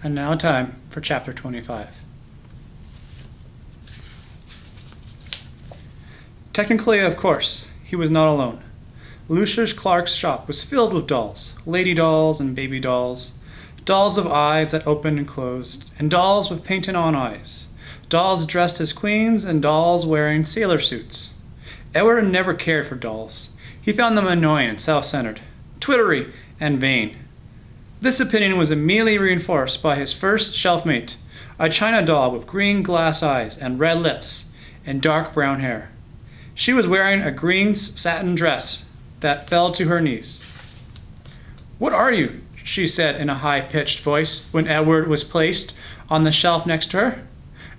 And now time for chapter 25. Technically, of course, he was not alone. Lucius Clark's shop was filled with dolls, lady dolls and baby dolls, dolls with eyes that opened and closed, and dolls with painted-on eyes, dolls dressed as queens, and dolls wearing sailor suits. Edward never cared for dolls. He found them annoying and self-centered, twittery, and vain. This opinion was immediately reinforced by his first shelf-mate, a china doll with green glass eyes and red lips and dark brown hair. She was wearing a green satin dress that fell to her knees. "What are you?" she said in a high-pitched voice when Edward was placed on the shelf next to her.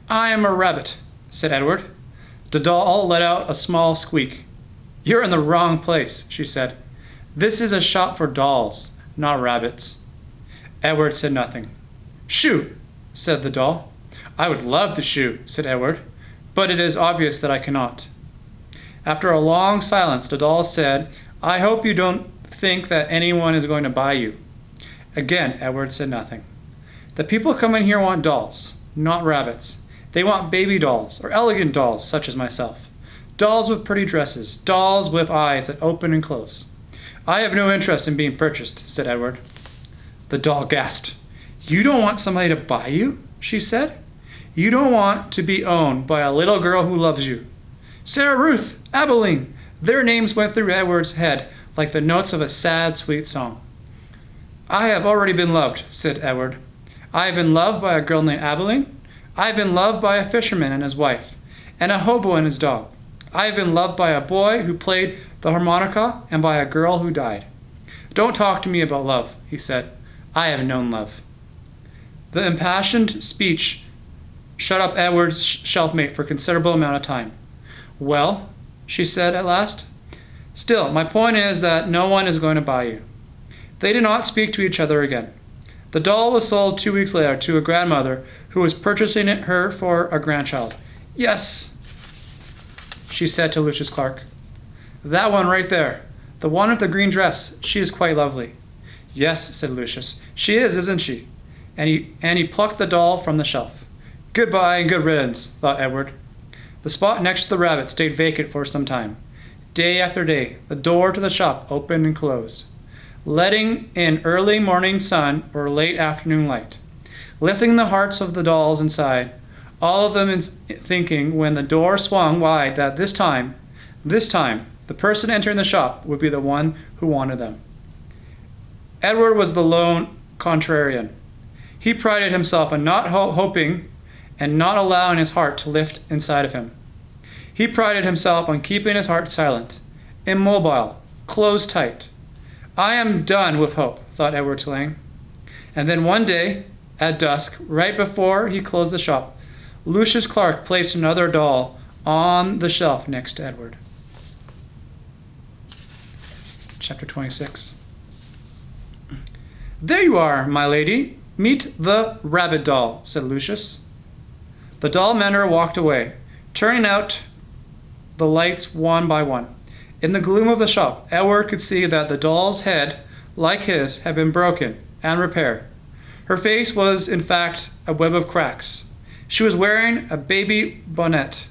"I am a rabbit," said Edward. The doll let out a small squeak. "You're in the wrong place," she said. "This is a shop for dolls, not rabbits." Edward said nothing. "Shoot," said the doll. "I would love to shoot," said Edward, "but it is obvious that I cannot." After a long silence, the doll said, "I hope you don't think that anyone is going to buy you." Again, Edward said nothing. "The people come in here want dolls, not rabbits. They want baby dolls or elegant dolls, such as myself. Dolls with pretty dresses, dolls with eyes that open and close." "I have no interest in being purchased," said Edward. The doll gasped. "You don't want somebody to buy you?" she said. "You don't want to be owned by a little girl who loves you." Sarah Ruth, Abilene, their names went through Edward's head like the notes of a sad, sweet song. "I have already been loved," said Edward. "I have been loved by a girl named Abilene. I have been loved by a fisherman and his wife, and a hobo and his dog. I have been loved by a boy who played the harmonica and by a girl who died." "Don't talk to me about love," he said. "I have known love." The impassioned speech shut up Edward's shelfmate for a considerable amount of time. "Well," she said at last, "still, my point is that no one is going to buy you." They did not speak to each other again. The doll was sold 2 weeks later to a grandmother who was purchasing her for a grandchild. "Yes," she said to Lucius Clark. "That one right there, the one with the green dress, she is quite lovely." "Yes," said Lucius, "she is, isn't she?" And he plucked the doll from the shelf. "Goodbye and good riddance," thought Edward. The spot next to the rabbit stayed vacant for some time. Day after day, the door to the shop opened and closed, letting in early morning sun or late afternoon light, lifting the hearts of the dolls inside, all of them thinking when the door swung wide that this time, the person entering the shop would be the one who wanted them. Edward was the lone contrarian. He prided himself on not hoping and not allowing his heart to lift inside of him. He prided himself on keeping his heart silent, immobile, closed tight. "I am done with hope," thought Edward Tulane. And then one day, at dusk, right before he closed the shop, Lucius Clark placed another doll on the shelf next to Edward. Chapter 26. "There you are, my lady. Meet the rabbit doll," said Lucius. The doll mender walked away, turning out the lights one by one. In the gloom of the shop, Edward could see that the doll's head, like his, had been broken and repaired. Her face was, in fact, a web of cracks. She was wearing a baby bonnet.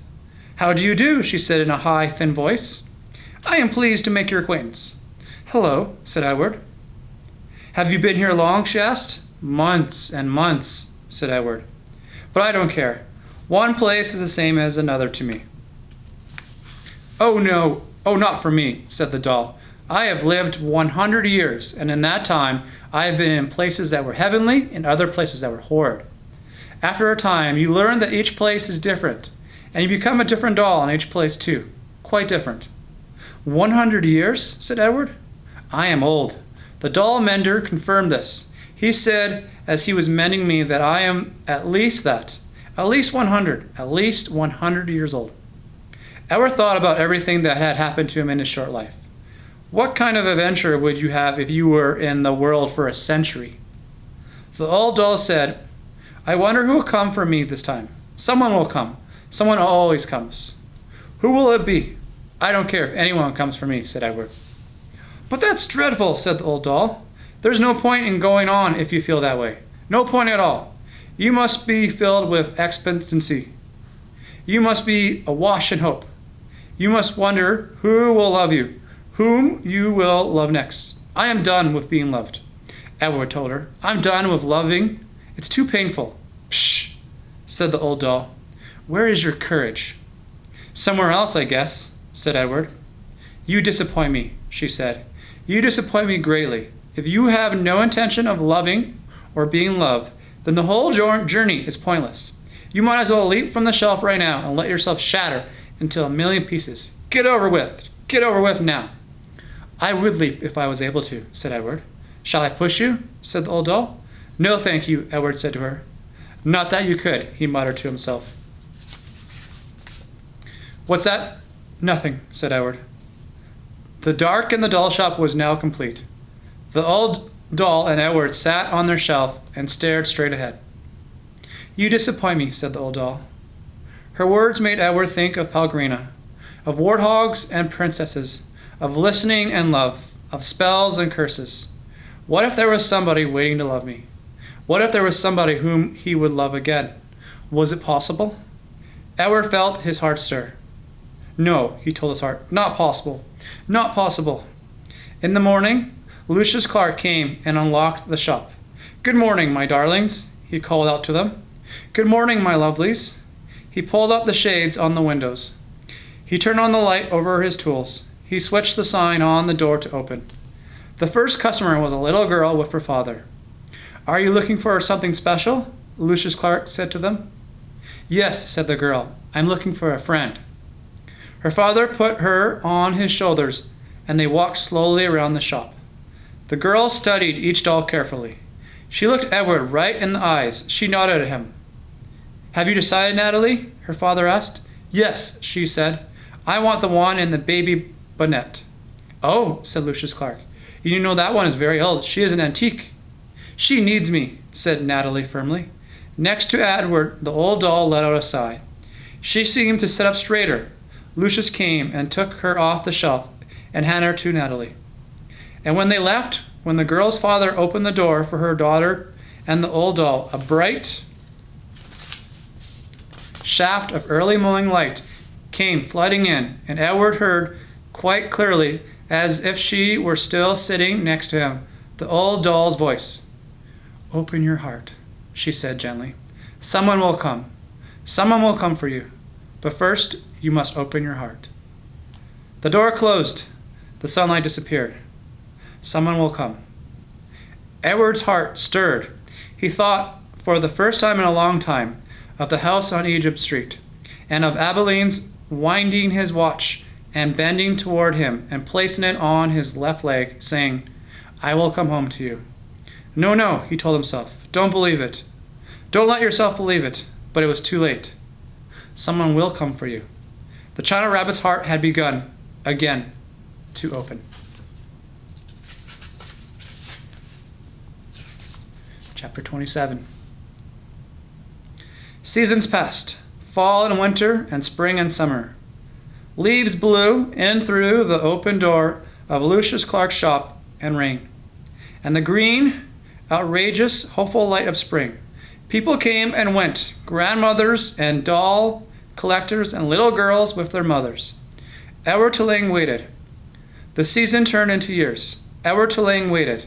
"How do you do?" she said in a high, thin voice. "I am pleased to make your acquaintance." "Hello," said Edward. "Have you been here long?" she asked. "Months and months," said Edward. "But I don't care. One place is the same as another to me." "Oh, no. Oh, not for me," said the doll. "I have lived 100 years, and in that time I have been in places that were heavenly and other places that were horrid. After a time, you learn that each place is different, and you become a different doll in each place too. Quite different." 100 years?" said Edward. "I am old." The doll mender confirmed this. He said, as he was mending me, that I am at least 100 years old. Edward thought about everything that had happened to him in his short life. What kind of adventure would you have if you were in the world for a century? The old doll said, "I wonder who will come for me this time. Someone will come. Someone always comes." Who will it be? I don't care if anyone comes for me, said Edward. But that's dreadful, said the old doll. There's no point in going on if you feel that way. No point at all. You must be filled with expectancy. You must be awash in hope. You must wonder who will love you, whom you will love next. I am done with being loved, Edward told her. I'm done with loving. It's too painful. Psh, said the old doll. Where is your courage? Somewhere else, I guess, said Edward. You disappoint me, she said. You disappoint me greatly. If you have no intention of loving or being loved, then the whole journey is pointless. You might as well leap from the shelf right now and let yourself shatter into a million pieces. Get over with. Get over with now. I would leap if I was able to, said Edward. Shall I push you? Said the old doll. No, thank you, Edward said to her. Not that you could, he muttered to himself. What's that? Nothing, said Edward. The dark in the doll shop was now complete. The old doll and Edward sat on their shelf and stared straight ahead. You disappoint me, said the old doll. Her words made Edward think of Pelgrina, of warthogs and princesses, of listening and love, of spells and curses. What if there was somebody waiting to love me? What if there was somebody whom he would love again? Was it possible? Edward felt his heart stir. No, he told his heart, not possible. Not possible. In the morning, Lucius Clark came and unlocked the shop. Good morning, my darlings, he called out to them. Good morning, my lovelies. He pulled up the shades on the windows. He turned on the light over his tools. He switched the sign on the door to open. The first customer was a little girl with her father. Are you looking for something special? Lucius Clark said to them. Yes, said the girl. I'm looking for a friend. Her father put her on his shoulders, and they walked slowly around the shop. The girl studied each doll carefully. She looked Edward right in the eyes. She nodded at him. Have you decided, Natalie? Her father asked. Yes, she said. I want the one in the baby bonnet. Oh, said Lucius Clark. You know that one is very old. She is an antique. She needs me, said Natalie firmly. Next to Edward, the old doll let out a sigh. She seemed to sit up straighter. Lucius came and took her off the shelf and handed her to Natalie. And when they left, when the girl's father opened the door for her daughter and the old doll, a bright shaft of early morning light came flooding in, and Edward heard quite clearly, as if she were still sitting next to him, the old doll's voice. Open your heart, she said gently. Someone will come. Someone will come for you. But first, you must open your heart. The door closed. The sunlight disappeared. Someone will come. Edward's heart stirred. He thought, for the first time in a long time, of the house on Egypt Street, and of Abeline's winding his watch and bending toward him and placing it on his left leg, saying, I will come home to you. No, no, he told himself. Don't believe it. Don't let yourself believe it. But it was too late. Someone will come for you. The China Rabbit's heart had begun, again, to open. Chapter 27. Seasons passed, fall and winter and spring and summer. Leaves blew in through the open door of Lucius Clark's shop and rain. And the green, outrageous, hopeful light of spring. People came and went, grandmothers and doll collectors and little girls with their mothers. Edward Tulane waited. The season turned into years. Edward Tulane waited.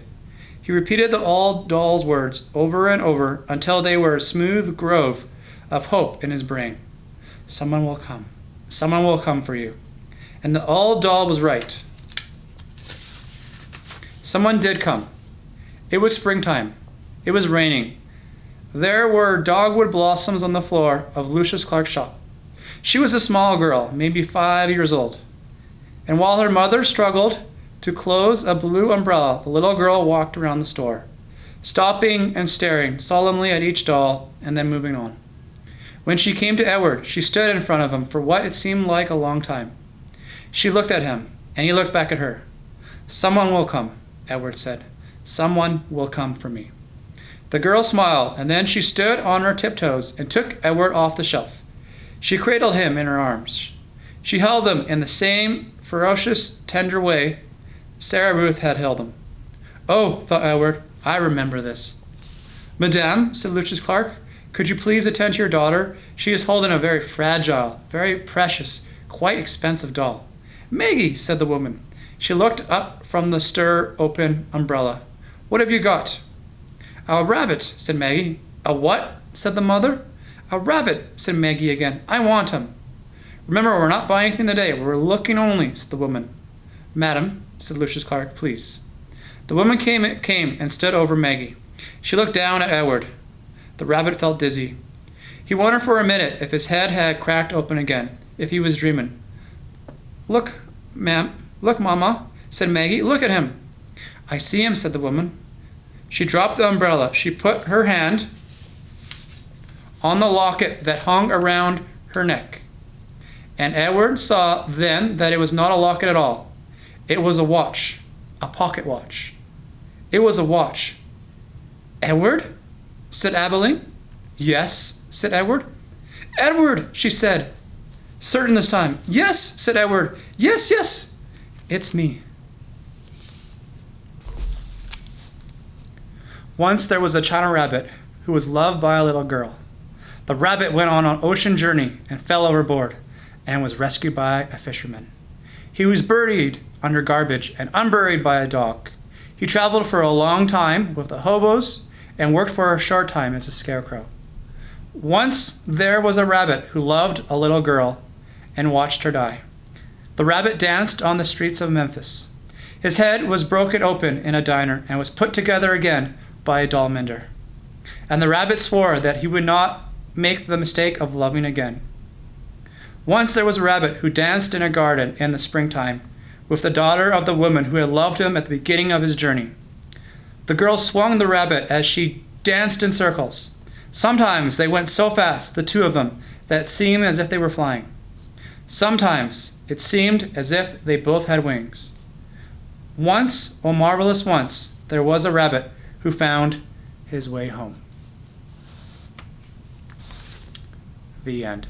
He repeated the old doll's words over and over until they were a smooth grove of hope in his brain. Someone will come. Someone will come for you. And the old doll was right. Someone did come. It was springtime. It was raining. There were dogwood blossoms on the floor of Lucius Clark's shop. She was a small girl, maybe 5 years old. And while her mother struggled to close a blue umbrella, the little girl walked around the store, stopping and staring solemnly at each doll and then moving on. When she came to Edward, she stood in front of him for what it seemed like a long time. She looked at him, and he looked back at her. Someone will come, Edward said. Someone will come for me. The girl smiled, and then she stood on her tiptoes and took Edward off the shelf. She cradled him in her arms. She held him in the same ferocious, tender way Sarah Ruth had held him. "Oh," thought Edward, "I remember this." "Madame," said Lucius Clark, "could you please attend to your daughter? She is holding a very fragile, very precious, quite expensive doll." "Maggie," said the woman. She looked up from the stir-open umbrella. "What have you got?" "A rabbit," said Maggie. "A what?" said the mother. "A rabbit," said Maggie again. "I want him." "Remember, we're not buying anything today. We're looking only," said the woman. "Madam," said Lucius Clark, "please." The woman came and stood over Maggie. She looked down at Edward. The rabbit felt dizzy. He wondered for a minute if his head had cracked open again, if he was dreaming. "Look, Mama," said Maggie. "Look at him." "I see him," said the woman. She dropped the umbrella. She put her hand on the locket that hung around her neck. And Edward saw then that it was not a locket at all. It was a watch, a pocket watch. It was a watch. "Edward?" said Abilene. "Yes," said Edward. "Edward," she said, certain this time. "Yes," said Edward. "Yes, yes, it's me." Once there was a China rabbit who was loved by a little girl. The rabbit went on an ocean journey and fell overboard and was rescued by a fisherman. He was buried under garbage and unburied by a dog. He traveled for a long time with the hobos and worked for a short time as a scarecrow. Once there was a rabbit who loved a little girl and watched her die. The rabbit danced on the streets of Memphis. His head was broken open in a diner and was put together again by a doll mender. And the rabbit swore that he would not make the mistake of loving again. Once there was a rabbit who danced in a garden in the springtime with the daughter of the woman who had loved him at the beginning of his journey. The girl swung the rabbit as she danced in circles. Sometimes they went so fast, the two of them, that it seemed as if they were flying. Sometimes it seemed as if they both had wings. Once, oh marvelous once, there was a rabbit who found his way home. The end.